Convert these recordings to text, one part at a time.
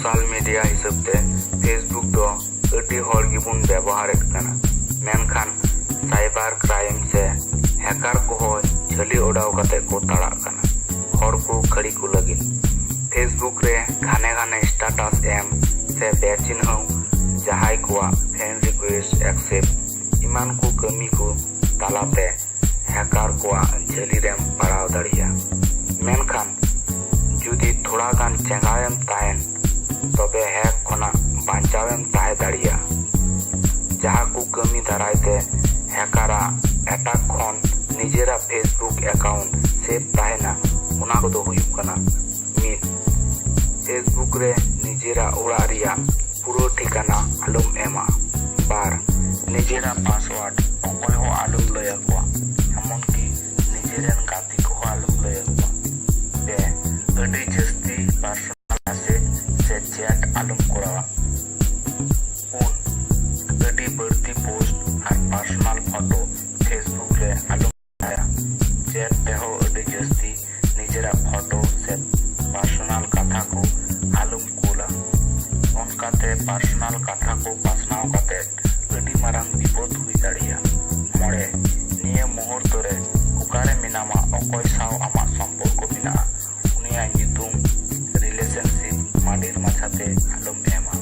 social media हिसाब से Facebook दो अति हर गिबुन व्यवहार करना मेनखान साइबर क्राइम से हैकर को छली उड़ाव कते को तड़ा करना हर को खड़ी को लगी फेसबुक रे घाने घाने स्टेटस एम से बेचिन हो जहाई को फ्रेंड रिक्वेस्ट एक्सेप्ट इमान को कमी को तालाते हैकर को झली रेम पड़ाव दड़िया मेनखान जुदी थोड़ा गान चेंगायम तायन तबे हैक कोना बांचावेम ताय दड़िया जहाँ को कमी दारायते हैकरा अटैक खन निजेरा फेसबुक अकाउंट सेव ताहेना उना को दो हुयुक कना मित फेसबुक रे निजेरा ओड़ा रिया पूरा ठिकाना आलम एमा बार निजेरा पासवर्ड अकय हो आलम लया को एमन की निजेरन गाती को आलम लया को बे अडी जस्ती पर्सनल मैसेज से चैट आलम कोरावा उन अडी बढ़ती पोस्ट और पर्सनल फोटो फेसबुक रे आलम आया चैट पे हो अडी जस्ती निजेरा फोटो से पर्सनल कथा को आलम कोला उनकाते पर्सनल कथा को पासनाव काते अडी मारांग विपद हुई दाड़िया मोड़े निये मुहूर्त रे उकारे मिनामा अकय साव आमा सम्पर्क मिना उनिया नितुम रिलेशनशिप माडिर माछाते आलम एमा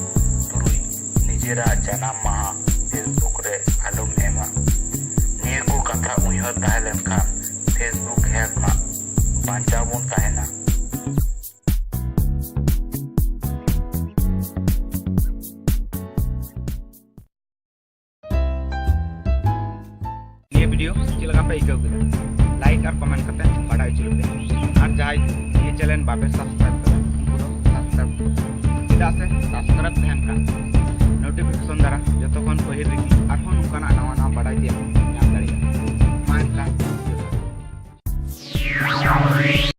तुरुई निजेरा जनाम माहा फेसबुक रे आलम एमा निये को कथा उयहर ताहेलेन खान फेसबुक हैक मा बांचाबोन ताहेना वीडियो चलका पे इको लाइक और कमेंट करते बाढ़ाई चलो और जहाँ ये चैनल बापे सब्सक्राइब करें सब्सक्राइब चेदा से सब्सक्राइब तहन का नोटिफिकेशन द्वारा जो पहले और नवा नवा बाढ़ाई दिया